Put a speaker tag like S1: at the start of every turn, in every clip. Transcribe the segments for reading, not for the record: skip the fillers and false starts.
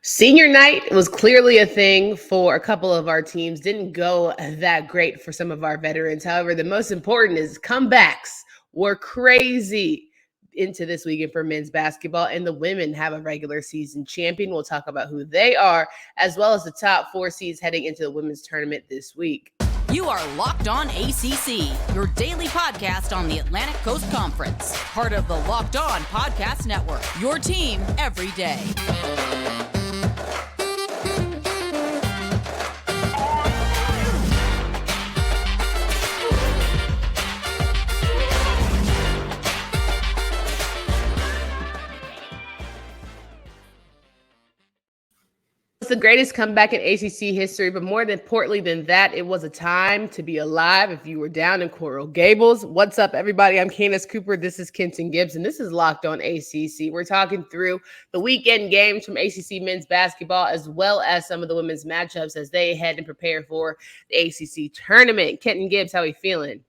S1: Senior night was clearly a thing for a couple of our teams. Didn't go that great for some of our veterans. However, the most important is comebacks were crazy into this weekend for men's basketball, and the women have a regular season champion. We'll talk about who they are, as well as the top 4 seeds heading into the women's tournament this week.
S2: You are Locked On ACC, your daily podcast on the Atlantic Coast Conference. Part of the Locked On Podcast Network, your team every day.
S1: It's the greatest comeback in ACC history, but more importantly than that, it was a time to be alive if you were down in Coral Gables. What's up, everybody? I'm Candace Cooper. This is Kenton Gibbs, and this is Locked On ACC. We're talking through the weekend games from ACC men's basketball, as well as some of the women's matchups as they head and prepare for the ACC tournament. Kenton Gibbs, how are you feeling?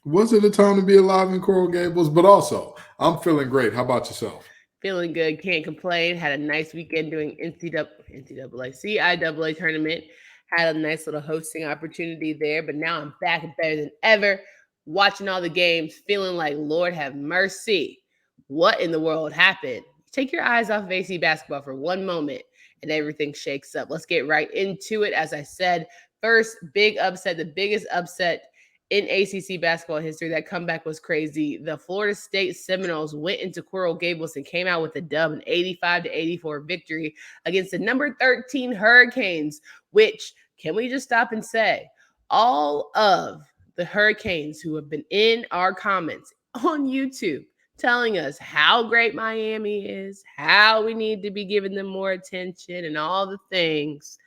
S3: Was it a time to be alive in Coral Gables? But also, I'm feeling great. How about yourself?
S1: Feeling good, can't complain. Had a nice weekend doing CIAA tournament. Had a nice little hosting opportunity there, but now I'm back and better than ever, watching all the games, feeling like, Lord have mercy. What in the world happened? Take your eyes off of AC basketball for one moment and everything shakes up. Let's get right into it. As I said, first big upset, the biggest upset in ACC basketball history. That comeback was crazy. The Florida State Seminoles went into Coral Gables and came out with a dub, an 85-84 victory against the number 13 Hurricanes, which, can we just stop and say, all of the Hurricanes who have been in our comments on YouTube telling us how great Miami is, how we need to be giving them more attention and all the things.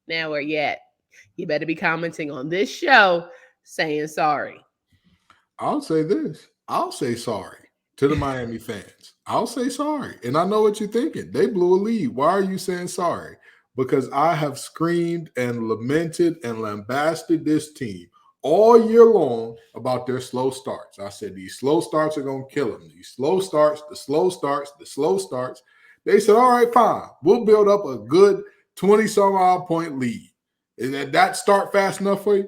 S1: Now where you at? You better be commenting on this show saying sorry.
S3: I'll say this. I'll say sorry to the Miami fans. I'll say sorry. And I know what you're thinking. They blew a lead. Why are you saying sorry? Because I have screamed and lamented and lambasted this team all year long about their slow starts. I said, these slow starts are going to kill them. These slow starts, the slow starts, the slow starts. They said, all right, fine. We'll build up a good 20-some-odd point lead. Is that start fast enough for you?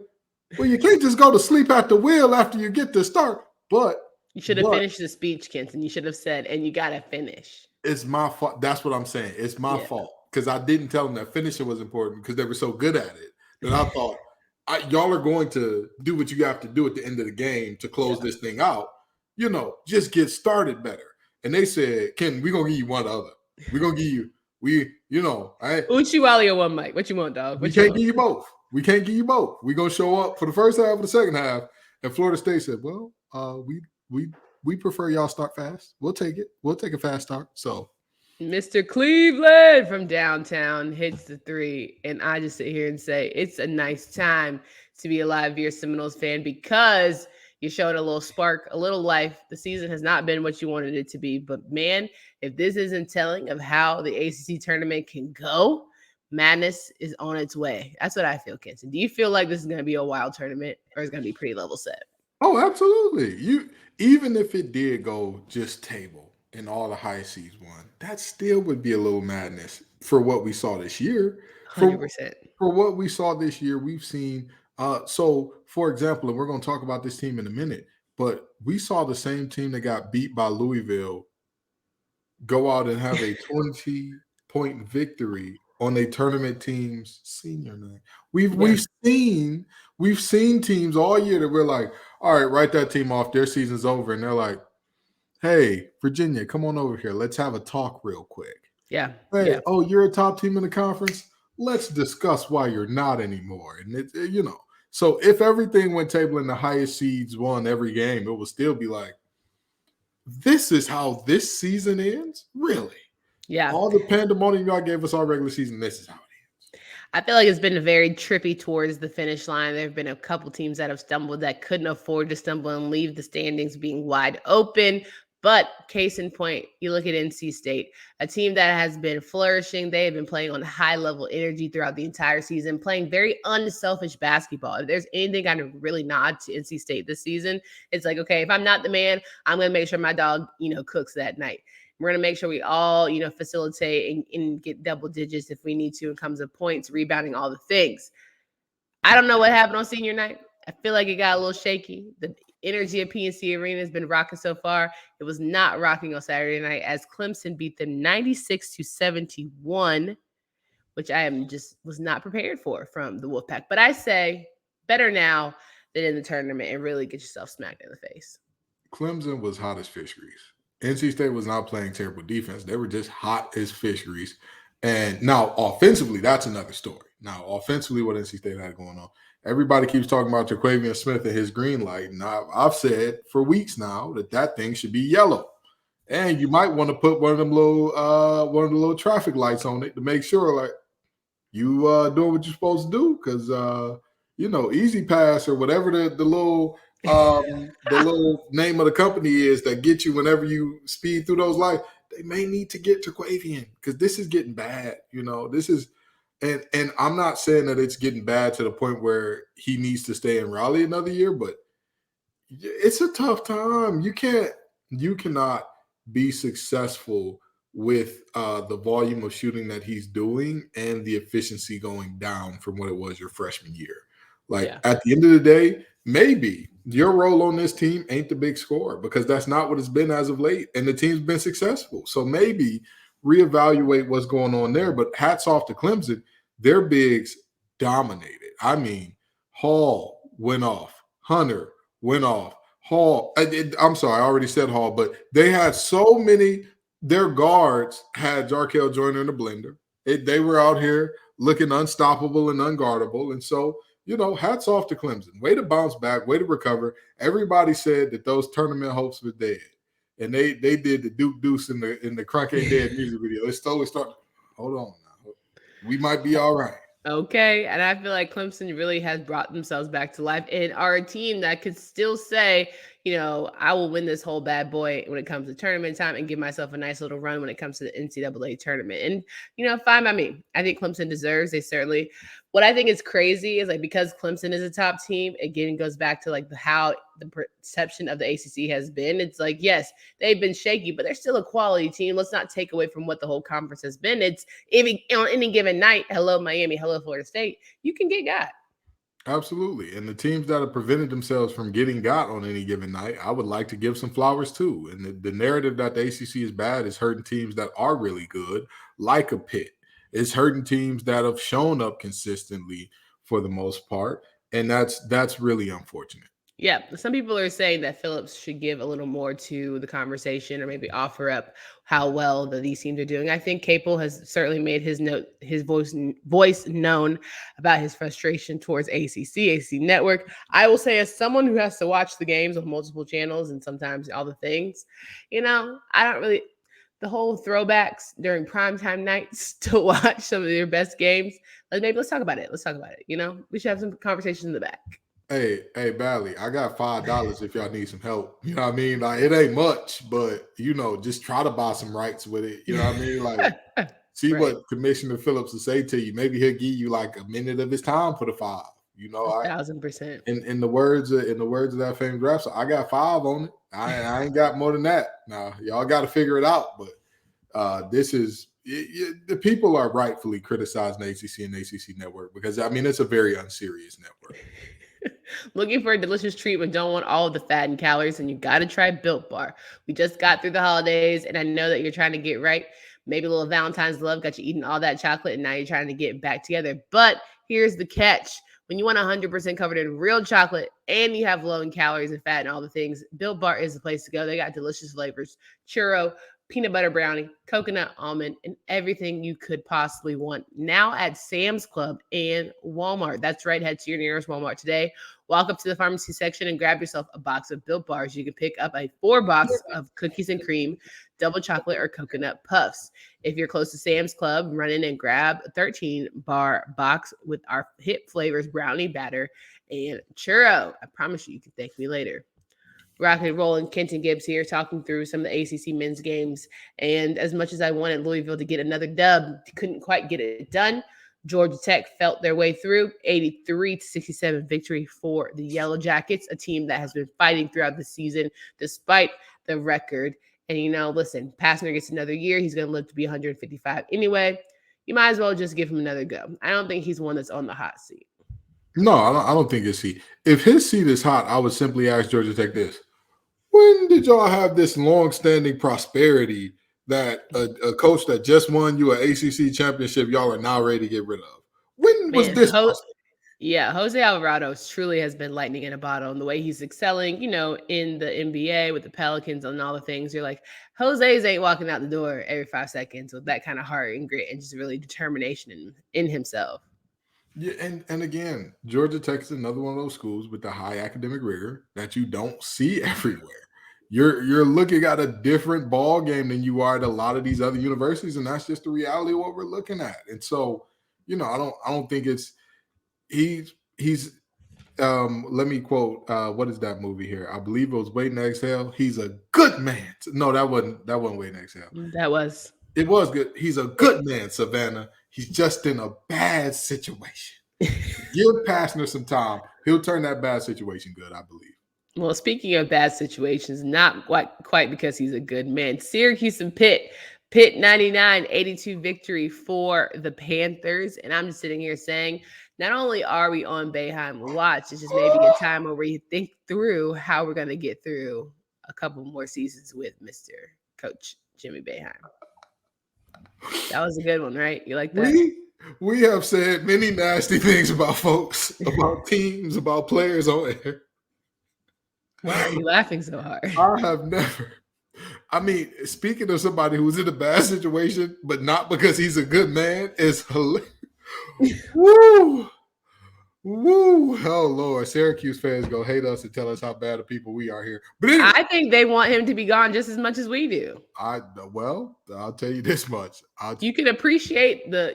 S3: Well, you can't just go to sleep at the wheel after you get the start. But
S1: you should have finished the speech, Kenton. You should have said, and you got to finish.
S3: It's my fault. That's what I'm saying. It's my fault because I didn't tell them that finishing was important because they were so good at it that I thought, y'all are going to do what you have to do at the end of the game to close this thing out. You know, just get started better. And they said, Ken, we're going to give you one or the other. We're going to give you,
S1: Uchi Wally or one mic. What you want, dog?
S3: We can't give you both. We can't give you both. We're going to show up for the first half or the second half. And Florida State said, well, we prefer y'all start fast. We'll take it. We'll take a fast start. So
S1: Mr. Cleveland from downtown hits the three. And I just sit here and say, it's a nice time to be alive if you're a Seminoles fan because you showed a little spark, a little life. The season has not been what you wanted it to be. But, man, if this isn't telling of how the ACC tournament can go, madness is on its way. That's what I feel, Kenton. Do you feel like this is going to be a wild tournament or is it going to be pretty level set?
S3: Oh, absolutely. Even if it did go just table and all the high seeds won, that still would be a little madness for what we saw this year.
S1: 100%.
S3: For what we saw this year, we've seen so, for example, and we're going to talk about this team in a minute, but we saw the same team that got beat by Louisville go out and have a 20-point victory on a tournament team's senior night. We've seen teams all year that we're like, all right, write that team off. Their season's over. And they're like, hey, Virginia, come on over here. Let's have a talk real quick.
S1: Yeah.
S3: Hey,
S1: yeah.
S3: Oh, you're a top team in the conference? Let's discuss why you're not anymore. And so if everything went table and the highest seeds won every game, it would still be like, this is how this season ends? Really?
S1: Yeah.
S3: All the pandemonium y'all gave us all regular season, this is how it ends.
S1: I feel like it's been very trippy towards the finish line. There have been a couple teams that have stumbled that couldn't afford to stumble and leave the standings being wide open. But case in point, you look at NC State, a team that has been flourishing. They have been playing on high-level energy throughout the entire season, playing very unselfish basketball. If there's anything I can really nod to NC State this season, it's like, okay, if I'm not the man, I'm going to make sure my dog, cooks that night. We're going to make sure we all, facilitate and get double digits if we need to. It comes to points, rebounding, all the things. I don't know what happened on senior night. I feel like it got a little shaky. The energy at PNC Arena has been rocking so far. It was not rocking on Saturday night as Clemson beat them 96-71, which was not prepared for from the Wolfpack. But I say better now than in the tournament and really get yourself smacked in the face.
S3: Clemson was hot as fish grease. NC State was not playing terrible defense. They were just hot as fish grease. And now offensively, that's another story. Now offensively, what NC State had going on. Everybody keeps talking about Jaquavian Smith and his green light. And I've said for weeks now that thing should be yellow. And you might want to put one of the little traffic lights on it to make sure like you doing what you're supposed to do. Because Easy Pass or whatever the little name of the company is that gets you whenever you speed through those lights, they may need to get Jaquavian because this is getting bad. This is, and I'm not saying that it's getting bad to the point where he needs to stay in Raleigh another year, but it's a tough time. You cannot be successful with the volume of shooting that he's doing and the efficiency going down from what it was your freshman year. At the end of the day, maybe your role on this team ain't the big score because that's not what it's been as of late. And the team's been successful. So maybe reevaluate what's going on there. But hats off to Clemson. Their bigs dominated. I mean, Hall went off. Hunter went off. Hall. I'm sorry, I already said Hall. But they had so many. Their guards had Jarkel Joyner in the blender. They were out here looking unstoppable and unguardable. And so, hats off to Clemson. Way to bounce back, way to recover. Everybody said that those tournament hopes were dead. And they did the Duke Deuce in the Crunk Ain't Dead music video. It slowly started. Hold on now. We might be all right.
S1: Okay. And I feel like Clemson really has brought themselves back to life and are a team that could still say, I will win this whole bad boy when it comes to tournament time and give myself a nice little run when it comes to the NCAA tournament. And, fine by me. I think Clemson deserves. What I think is crazy is because Clemson is a top team, again, goes back to how the perception of the ACC has been. It's yes, they've been shaky, but they're still a quality team. Let's not take away from what the whole conference has been. It's on any given night, hello Miami, hello Florida State, you can get got.
S3: Absolutely. And the teams that have prevented themselves from getting got on any given night, I would like to give some flowers too. And the narrative that the ACC is bad is hurting teams that are really good, like a Pitt. It's hurting teams that have shown up consistently for the most part. And that's really unfortunate.
S1: Yeah, some people are saying that Phillips should give a little more to the conversation or maybe offer up how well these teams are doing. I think Capel has certainly made his voice known about his frustration towards ACC Network. I will say, as someone who has to watch the games on multiple channels and sometimes all the things, I don't really – the whole throwbacks during primetime nights to watch some of their best games. Let's talk about it. We should have some conversations in the back.
S3: Hey, Bally, I got $5 if y'all need some help. You know what I mean? It ain't much, but, just try to buy some rights with it. You know what I mean? See right. What Commissioner Phillips will say to you. Maybe he'll give you a minute of his time for the $5.
S1: 1,000%.
S3: In the words of that famous rap song, I got $5 on it. I ain't got more than that. Now, y'all got to figure it out. But this is the people are rightfully criticizing ACC and ACC Network because, it's a very unserious network.
S1: Looking for a delicious treat but don't want all of the fat and calories, and you got to try Built Bar. We just got through the holidays, and I know that you're trying to get right. Maybe a little Valentine's love got you eating all that chocolate, and now you're trying to get back together. But here's the catch. When you want 100% covered in real chocolate and you have low in calories and fat and all the things, Built Bar is the place to go. They got delicious flavors, churro, peanut butter brownie, coconut, almond, and everything you could possibly want. Now at Sam's Club and Walmart. That's right. Head to your nearest Walmart today. Walk up to the pharmacy section and grab yourself a box of Built Bars. You can pick up a 4-box of cookies and cream, double chocolate, or coconut puffs. If you're close to Sam's Club, run in and grab a 13-bar box with our hit flavors, brownie batter, and churro. I promise you can thank me later. Rock and rolling, Kenton Gibbs here, talking through some of the ACC men's games. And as much as I wanted Louisville to get another dub, couldn't quite get it done. Georgia Tech felt their way through, 83-67 victory for the Yellow Jackets, a team that has been fighting throughout the season despite the record. And, listen, Pastner gets another year. He's going to live to be 155 anyway. You might as well just give him another go. I don't think he's one that's on the hot seat.
S3: No, I don't think his seat. If his seat is hot, I would simply ask Georgia Tech this. When did y'all have this long-standing prosperity that a coach that just won you an ACC championship, y'all are now ready to get rid of? When was this prosperity?
S1: Yeah, Jose Alvarado truly has been lightning in a bottle. And the way he's excelling, in the NBA with the Pelicans and all the things, you're like, Jose's ain't walking out the door every 5 seconds with that kind of heart and grit and just really determination in himself.
S3: Yeah, and again, Georgia Tech is another one of those schools with the high academic rigor that you don't see everywhere. You're looking at a different ball game than you are at a lot of these other universities, and that's just the reality of what we're looking at. And so, I don't think it's he's let me quote what is that movie here? I believe it was Wait and Exhale. He's a good man. No, that wasn't Wait and Exhale. It was good. He's a good man, Savannah. He's just in a bad situation. Give Pastner some time. He'll turn that bad situation good, I believe.
S1: Well, speaking of bad situations, not quite because he's a good man. Syracuse and Pitt 99-82 victory for the Panthers. And I'm just sitting here saying, not only are we on Boeheim watch, it's just maybe a time where we think through how we're going to get through a couple more seasons with Mr. Coach Jimmy Boeheim. That was a good one, right? You like that?
S3: We have said many nasty things about folks, about teams, about players on air.
S1: Why are you laughing so hard?
S3: I have never. I mean, speaking of somebody who's in a bad situation, but not because he's a good man, is hilarious. Woo! Woo! Oh, Lord. Syracuse fans go hate us and tell us how bad of people we are here. But anyway,
S1: I think they want him to be gone just as much as we do.
S3: I'll tell you this much.
S1: You can appreciate the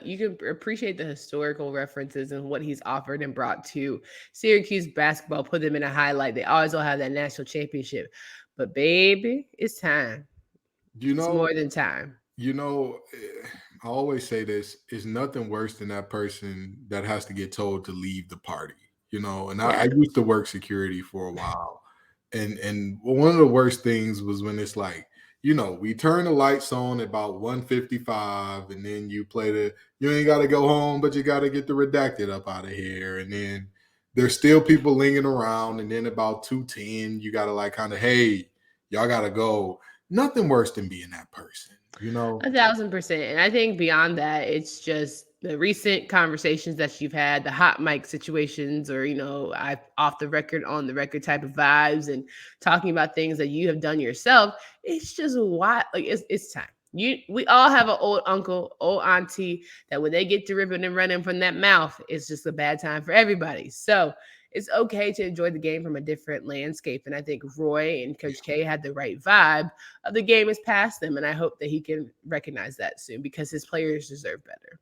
S1: historical references and what he's offered and brought to Syracuse basketball, put them in a highlight. They always will have that national championship. But baby, it's time. It's more than time.
S3: I always say this, is nothing worse than that person that has to get told to leave the party, and I used to work security for a while. And one of the worst things was when it's like, we turn the lights on at about 1:55 and then you ain't got to go home, but you got to get the redacted up out of here. And then there's still people lingering around. And then about 2:10, you got to kind of, hey, y'all got to go. Nothing worse than being that person.
S1: 1,000%. And I think beyond that, it's just the recent conversations that you've had, the hot mic situations, or, I off the record, on the record type of vibes and talking about things that you have done yourself. It's just it's time. We all have an old uncle, old auntie that when they get to ripping and running from that mouth, it's just a bad time for everybody. So it's okay to enjoy the game from a different landscape. And I think Roy and Coach K had the right vibe of the game is past them. And I hope that he can recognize that soon because his players deserve better.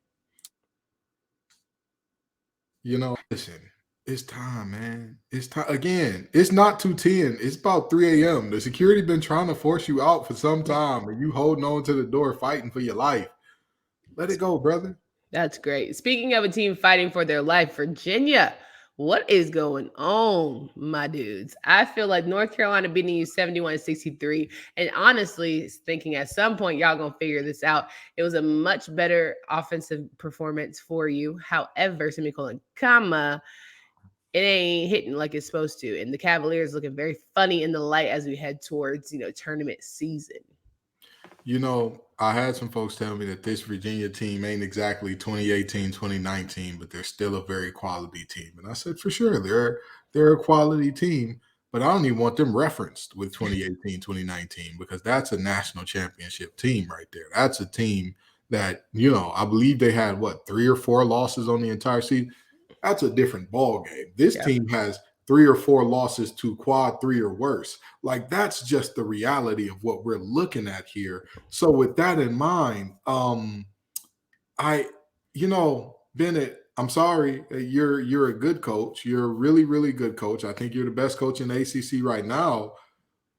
S3: Listen, it's time, man. It's time. Again, it's not 2:10. It's about 3 a.m. The security been trying to force you out for some time and you holding on to the door fighting for your life. Let it go, brother.
S1: That's great. Speaking of a team fighting for their life, Virginia. What is going on, my dudes? I feel like North Carolina beating you 71-63. And honestly, thinking at some point, y'all going to figure this out. It was a much better offensive performance for you. However, it ain't hitting like it's supposed to. And the Cavaliers looking very funny in the light as we head towards, tournament season.
S3: I had some folks tell me that this Virginia team ain't exactly 2018, 2019, but they're still a very quality team. And I said, for sure, they're a quality team, but I don't even want them referenced with 2018, 2019, because that's a national championship team right there. That's a team that, I believe they had, 3 or 4 losses on the entire season. That's a different ball game. This team has 3 or 4 losses to quad 3 or worse. That's just the reality of what we're looking at here. So with that in mind, Bennett, I'm sorry, you're a good coach. You're a really, really good coach. I think you're the best coach in the ACC right now.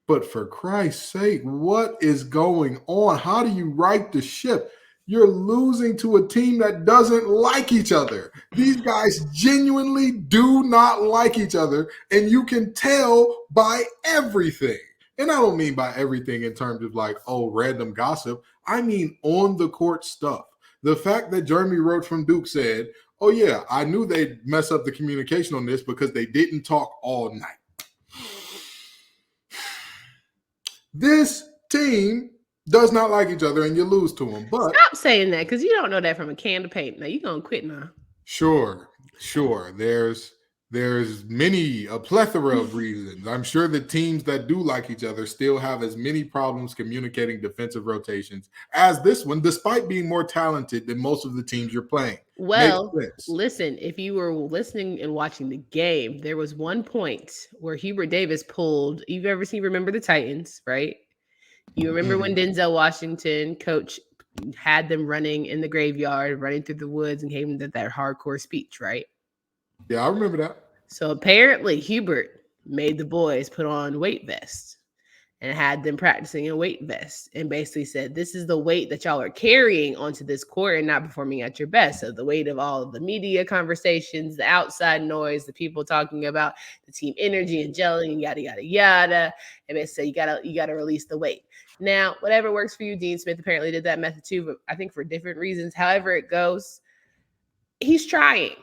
S3: But for Christ's sake, what is going on? How do you right the ship? You're losing to a team that doesn't like each other. These guys genuinely do not like each other, and you can tell by everything. And I don't mean by everything in terms of like, oh, random gossip. I mean on the court stuff. The fact that Jeremy Roach from Duke said, oh, yeah, I knew they'd mess up the communication on this because they didn't talk all night. This team does not like each other and you lose to them. But
S1: stop saying that because you don't know that from a can of paint. Now, you're going to quit now.
S3: Sure. There's a plethora of reasons. I'm sure the teams that do like each other still have as many problems communicating defensive rotations as this one, despite being more talented than most of the teams you're playing.
S1: Well, listen, if you were listening and watching the game, there was one point where Hubert Davis pulled, you've ever seen Remember the Titans, right? You remember when Denzel Washington, coach, had them running in the graveyard, running through the woods and gave them that hardcore speech, right?
S3: Yeah, I remember that.
S1: So apparently Hubert made the boys put on weight vests and had them practicing in weight vests and basically said, this is the weight that y'all are carrying onto this court and not performing at your best. So the weight of all of the media conversations, the outside noise, the people talking about the team energy and gelling and yada, yada, yada. And they say, you gotta release the weight. Now, whatever works for you, Dean Smith apparently did that method too, but I think for different reasons. However it goes, he's trying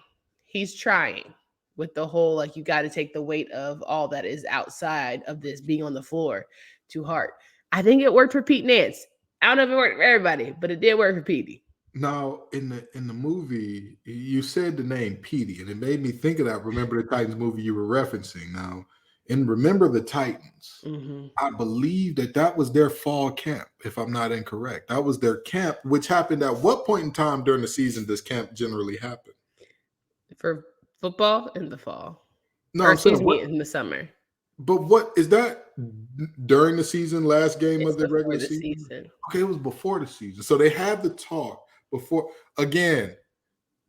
S1: with the whole, like, you got to take the weight of all that is outside of this being on the floor to heart. I think it worked for Pete Nance. I don't know if it worked for everybody, but it did work for Petey.
S3: Now, in the movie, you said the name Petey, and it made me think of that Remember the Titans movie you were referencing. Now, in Remember the Titans, I believe that was their fall camp, if I'm not incorrect. That was their camp, which happened at what point in time during the season does camp generally happen?
S1: For football in the fall.
S3: No, I'm saying
S1: in the summer.
S3: But what is that during the season, last game of the regular season? Okay, it was before the season. So they had the talk before. Again,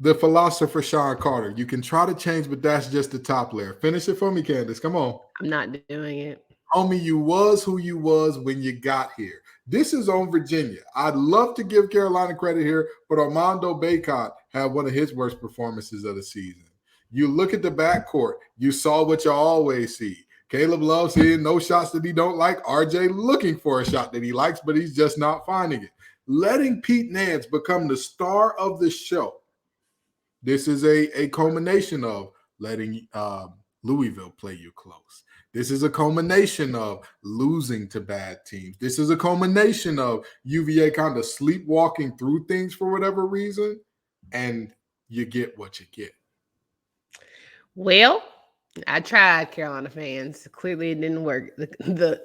S3: the philosopher Sean Carter. You can try to change, but that's just the top layer. Finish it for me, Candace. Come on.
S1: I'm not doing it.
S3: Homie, you was who you was when you got here. This is on Virginia. I'd love to give Carolina credit here, but Armando Bacot had one of his worst performances of the season. You look at the backcourt, you saw what you always see. Caleb Love seeing no shots that he don't like. RJ looking for a shot that he likes, but he's just not finding it. Letting Pete Nance become the star of the show. This is a culmination of letting Louisville play you close. This is a culmination of losing to bad teams. This is a culmination of UVA kind of sleepwalking through things for whatever reason, and you get what you get.
S1: Well, I tried, Carolina fans. Clearly, it didn't work. The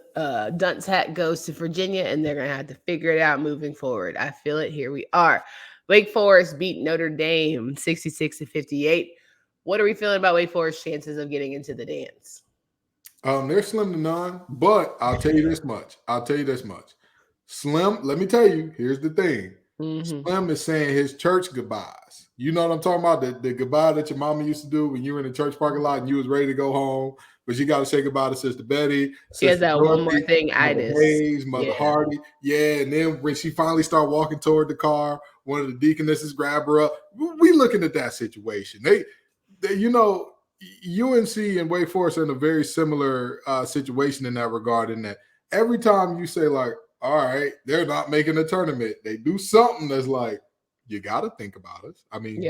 S1: dunce hat goes to Virginia, and they're going to have to figure it out moving forward. I feel it. Here we are. Wake Forest beat Notre Dame 66-58. What are we feeling about Wake Forest's chances of getting into the dance?
S3: They're slim to none, but I'll tell you this much. Slim, let me tell you, here's the thing. Slim is saying his church goodbyes. You know what I'm talking about? The goodbye that your mama used to do when you were in the church parking lot and you was ready to go home, but you got to say goodbye to Sister Betty.
S1: She has that Dorothy, one more thing,
S3: Mother Hardy. Yeah, and then when she finally started walking toward the car, one of the deaconesses grabbed her up. We looking at that situation. They you know, UNC and Wake Forest are in a very similar situation in that regard, in that every time you say, like, all right, they're not making a tournament, they do something that's like, you got to think about us. I mean,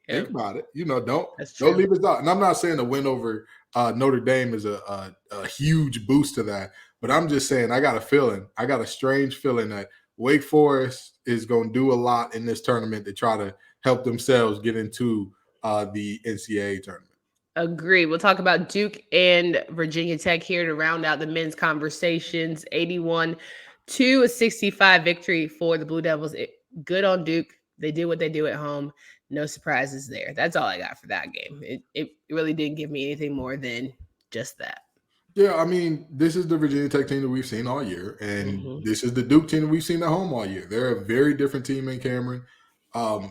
S3: think about it. You know, don't leave us out. And I'm not saying a win over Notre Dame is a huge boost to that, but I'm just saying I got a strange feeling that Wake Forest is going to do a lot in this tournament to try to help themselves get into the NCAA tournament.
S1: Agree. We'll talk about Duke and Virginia Tech here to round out the men's conversations. 81-65 victory for the Blue Devils. Good on Duke. They did what they do at home. No surprises there. That's all I got for that game. It really didn't give me anything more than just that.
S3: Yeah, I mean, this is the Virginia Tech team that we've seen all year, and this is the Duke team that we've seen at home all year. They're a very different team in Cameron.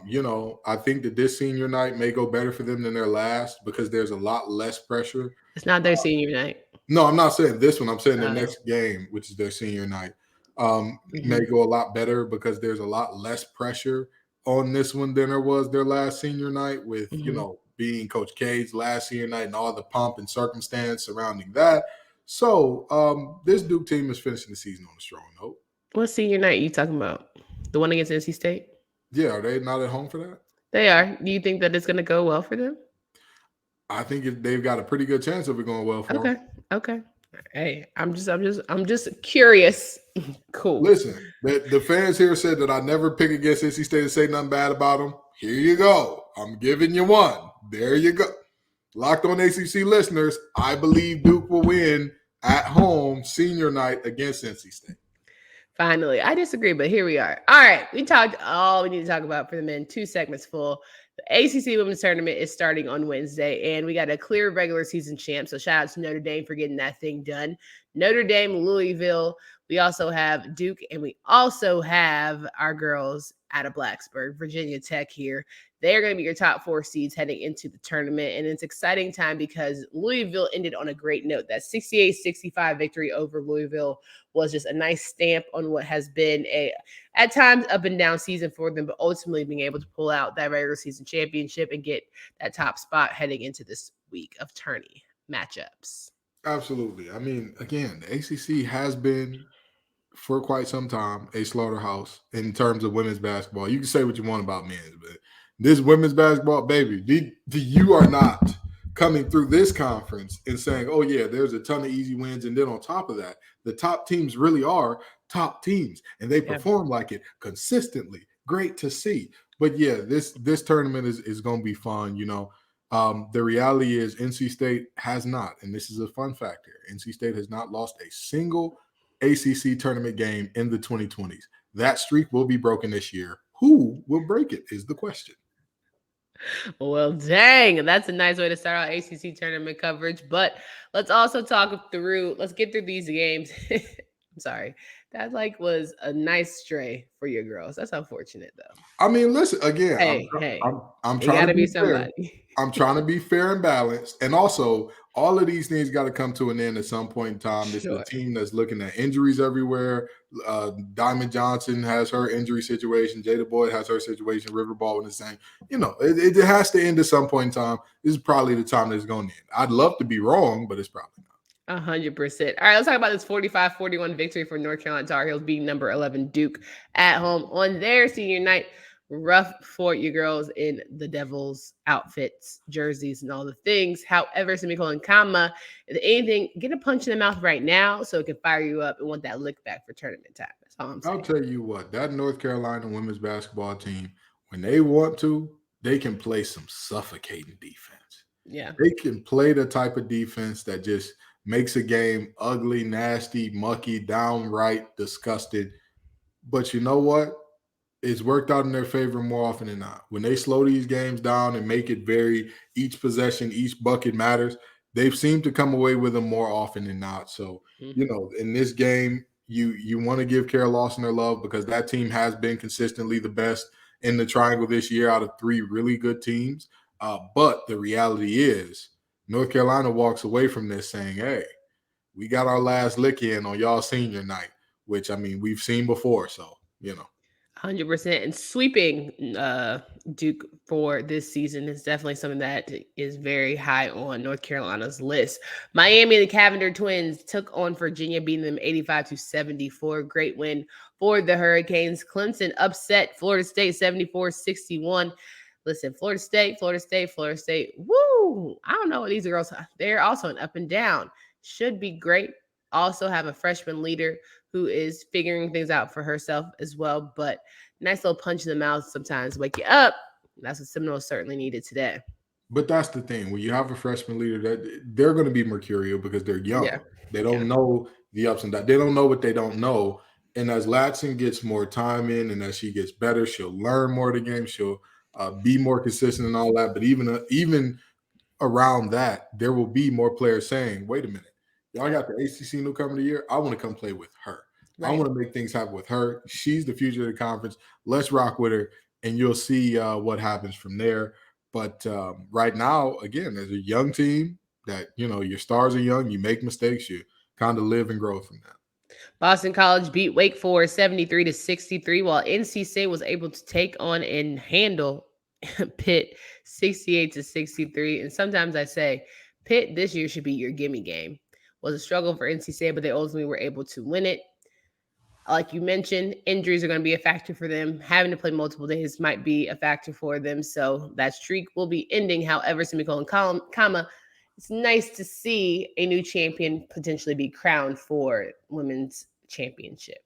S3: You know, I think that this senior night may go better for them than their last because there's a lot less pressure.
S1: It's not their senior night.
S3: No, I'm not saying this one. I'm saying the next game, which is their senior night, may go a lot better because there's a lot less pressure on this one than there was their last senior night with, you know, being Coach K's last senior night and all the pomp and circumstance surrounding that. So this Duke team is finishing the season on a strong note.
S1: What senior night you talking about? The one against NC State?
S3: Yeah, are they not at home for that?
S1: They are. Do you think that it's going to go well for them?
S3: I think they've got a pretty good chance of it going well for them.
S1: Okay. Okay. Hey, I'm just curious. Cool.
S3: Listen, the fans here said that I never pick against NC State and say nothing bad about them. Here you go. I'm giving you one. There you go. Locked On ACC listeners, I believe Duke will win at home senior night against NC State.
S1: Finally, I disagree, but here we are. All right, we talked all we need to talk about for the men. 2 segments full. The ACC Women's Tournament is starting on Wednesday, and we got a clear regular season champ. So shout out to Notre Dame for getting that thing done. Notre Dame, Louisville. We also have Duke, and we also have our girls out of Blacksburg, Virginia Tech here. They're going to be your top 4 seeds heading into the tournament. And it's an exciting time because Louisville ended on a great note. That 68-65 victory over Louisville was just a nice stamp on what has been at times up and down season for them, but ultimately being able to pull out that regular season championship and get that top spot heading into this week of tourney matchups.
S3: Absolutely. I mean, again, the ACC has been for quite some time a slaughterhouse in terms of women's basketball. You can say what you want about men's, but this women's basketball, baby, you are not coming through this conference and saying, oh, yeah, there's a ton of easy wins. And then on top of that, the top teams really are top teams, and they perform like it consistently. Great to see. But, yeah, this tournament is going to be fun, you know. The reality is NC State has not, and this is a fun fact here, NC State has not lost a single ACC tournament game in the 2020s. That streak will be broken this year. Who will break it is the question.
S1: Well, dang, that's a nice way to start our ACC tournament coverage. But let's also let's get through these games. I'm sorry. That was a nice stray for your girls. That's unfortunate, though.
S3: I mean, listen, again, I'm trying to be fair. I'm trying to be fair and balanced. And also, all of these things got to come to an end at some point in time. This is a team that's looking at injuries everywhere. Diamond Johnson has her injury situation. Jada Boyd has her situation. River Baldwin is saying, you know, it has to end at some point in time. This is probably the time that it's going to end. I'd love to be wrong, but it's probably not.
S1: 100%. All right, let's talk about this 45-41 victory for North Carolina Tar Heels beating number 11 Duke at home on their senior night. Rough for you girls in the Devils outfits, jerseys, and all the things. However, semicolon, comma, if anything, get a punch in the mouth right now so it can fire you up and want that lick back for tournament time. That's all I'm saying.
S3: I'll tell you what, that North Carolina women's basketball team, when they want to, they can play some suffocating defense.
S1: Yeah.
S3: They can play the type of defense that just makes a game ugly, nasty, mucky, downright disgusted. But you know what? It's worked out in their favor more often than not. When they slow these games down and make it each possession, each bucket matters, they've seemed to come away with them more often than not. So, you know, in this game, you want to give Kara Lawson their love because that team has been consistently the best in the triangle this year out of 3 really good teams. But the reality is North Carolina walks away from this saying, hey, we got our last lick in on y'all senior night, which, I mean, we've seen before. So, you know.
S1: 100%. And sweeping Duke for this season is definitely something that is very high on North Carolina's list. Miami and the Cavender Twins took on Virginia, beating them 85-74. Great win for the Hurricanes. Clemson upset Florida State 74-61. Listen, Florida State. Woo! I don't know what these girls are. They're also an up and down. Should be great. Also have a freshman leader who is figuring things out for herself as well. But nice little punch in the mouth sometimes wake you up. That's what Seminoles certainly needed today.
S3: But that's the thing. When you have a freshman leader, that they're going to be mercurial because they're young.
S1: Yeah.
S3: They don't know the ups and downs. They don't know what they don't know. And as Latson gets more time in and as she gets better, she'll learn more of the game. She'll be more consistent and all that. But even around that, there will be more players saying, wait a minute, y'all got the ACC newcomer of the year. I want to come play with her. Right. I want to make things happen with her. She's the future of the conference. Let's rock with her, and you'll see what happens from there. But right now, again, there's a young team that, you know, your stars are young. You make mistakes. You kind of live and grow from that.
S1: Boston College beat Wake Forest 73-63, while NC State was able to take on and handle Pitt 68-63. And sometimes I say, Pitt this year should be your gimme game. was a struggle for NC State, but they ultimately were able to win it. Like you mentioned, injuries are going to be a factor for them. Having to play multiple days might be a factor for them. So that streak will be ending. However, semicolon, comma, it's nice to see a new champion potentially be crowned for women's championship.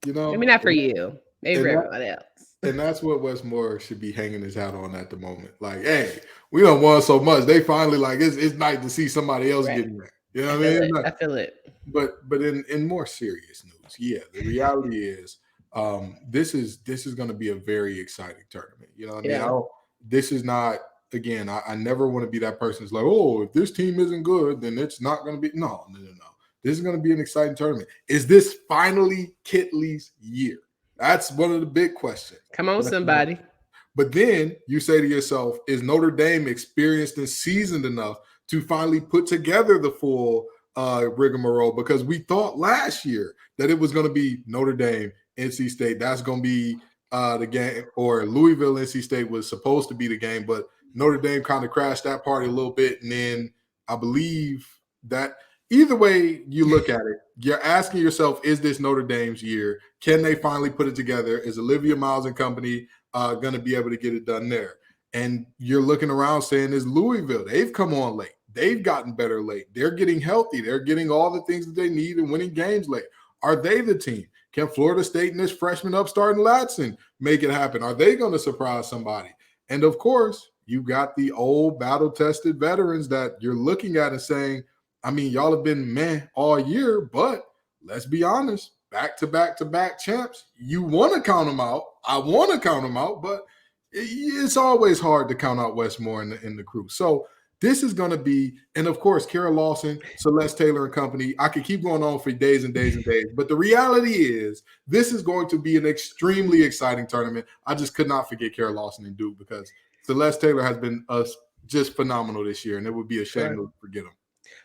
S1: Maybe not for you, maybe for everybody else.
S3: And that's what Westmore should be hanging his hat on at the moment. Like, hey, we done won so much. They finally it's nice to see somebody else getting that. You know what I mean?
S1: I feel it.
S3: But in more serious news, the reality is this is going to be a very exciting tournament. You know what I mean? This is not, again, I never want to be that person who's like, oh, if this team isn't good, then it's not going to be. No. This is going to be an exciting tournament. Is this finally Kitley's year? That's one of the big questions.
S1: Come on, somebody.
S3: But then you say to yourself, is Notre Dame experienced and seasoned enough to finally put together the full rigmarole? Because we thought last year that it was going to be Notre Dame, NC State. That's going to be the game, or Louisville, NC State was supposed to be the game, but Notre Dame kind of crashed that party a little bit. And then I believe that either way you look at it, you're asking yourself, is this Notre Dame's year? Can they finally put it together? Is Olivia Miles and company going to be able to get it done there? And you're looking around saying, is Louisville? They've come on late. They've gotten better late. They're getting healthy. They're getting all the things that they need and winning games late. Are they the team? Can Florida State and this freshman upstart in Latson make it happen? Are they going to surprise somebody? And, of course, you got the old battle-tested veterans that you're looking at and saying, I mean, y'all have been meh all year, but let's be honest, back-to-back-to-back champs, you want to count them out. I want to count them out, but it's always hard to count out Westmore in the crew. So this is going to be, and of course, Kara Lawson, Celeste Taylor and company, I could keep going on for days and days and days, but the reality is this is going to be an extremely exciting tournament. I just could not forget Kara Lawson and Duke because Celeste Taylor has been just phenomenal this year, and it would be a shame to forget them.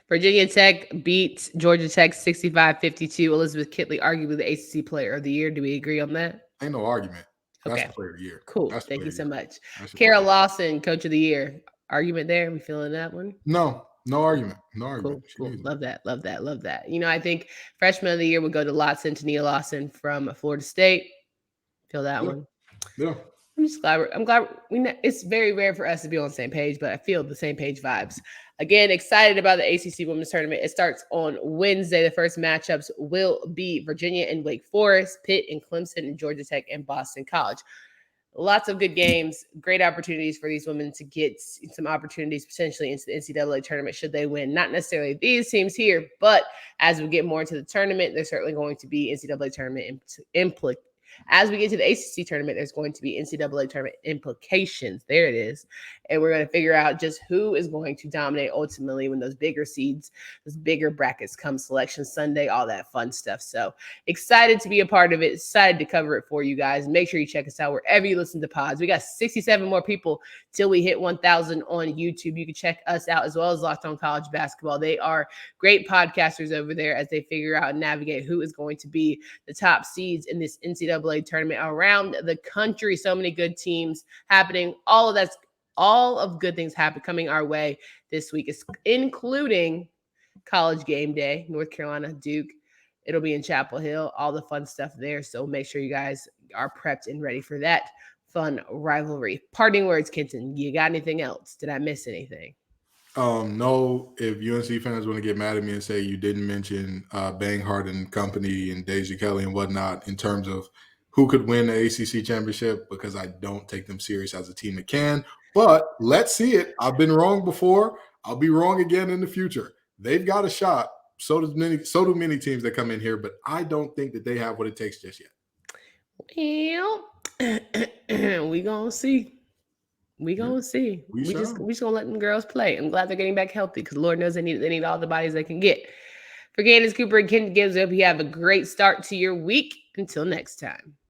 S1: Virginia Tech beat Georgia Tech 65-52. Elizabeth Kitley, arguably the ACC Player of the Year. Do we agree on that?
S3: Ain't no argument. That's
S1: okay.
S3: the Player of the Year.
S1: Cool. Thank you so much. Kara Lawson, Coach of the Year. Argument there? We feeling that one?
S3: No argument. No argument.
S1: Cool. Love that. You know, I think Freshman of the Year would go to Tania Lawson from Florida State. Feel that one?
S3: Yeah.
S1: I'm just glad. It's very rare for us to be on the same page, but I feel the same page vibes. Again, excited about the ACC Women's Tournament. It starts on Wednesday. The first matchups will be Virginia and Wake Forest, Pitt and Clemson, and Georgia Tech and Boston College. Lots of good games, great opportunities for these women to get some opportunities potentially into the NCAA tournament should they win. Not necessarily these teams here, but as we get more into the tournament, there's certainly going to be NCAA tournament as we get to the ACC tournament, there's going to be NCAA tournament implications. There it is. And we're going to figure out just who is going to dominate ultimately when those bigger seeds, those bigger brackets come Selection Sunday, all that fun stuff. So excited to be a part of it. Excited to cover it for you guys. Make sure you check us out wherever you listen to pods. We got 67 more people till we hit 1,000 on YouTube. You can check us out as well as Locked On College Basketball. They are great podcasters over there as they figure out and navigate who is going to be the top seeds in this NCAA tournament around the country. So many good teams happening. All of good things coming our way this week, including College Game Day, North Carolina, Duke. It'll be in Chapel Hill, all the fun stuff there. So make sure you guys are prepped and ready for that fun rivalry. Parting words, Kenton. You got anything else? Did I miss anything?
S3: No, if UNC fans want to get mad at me and say you didn't mention Banghart and company and Deja Kelly and whatnot in terms of who could win the ACC championship, because I don't take them serious as a team that can. But let's see it. I've been wrong before. I'll be wrong again in the future. They've got a shot. So do many teams that come in here, but I don't think that they have what it takes just yet.
S1: Well, we gonna see. We just gonna let them girls play. I'm glad they're getting back healthy because Lord knows they need all the bodies they can get. For Candace Cooper and Ken Gibbs, I hope you have a great start to your week. Until next time.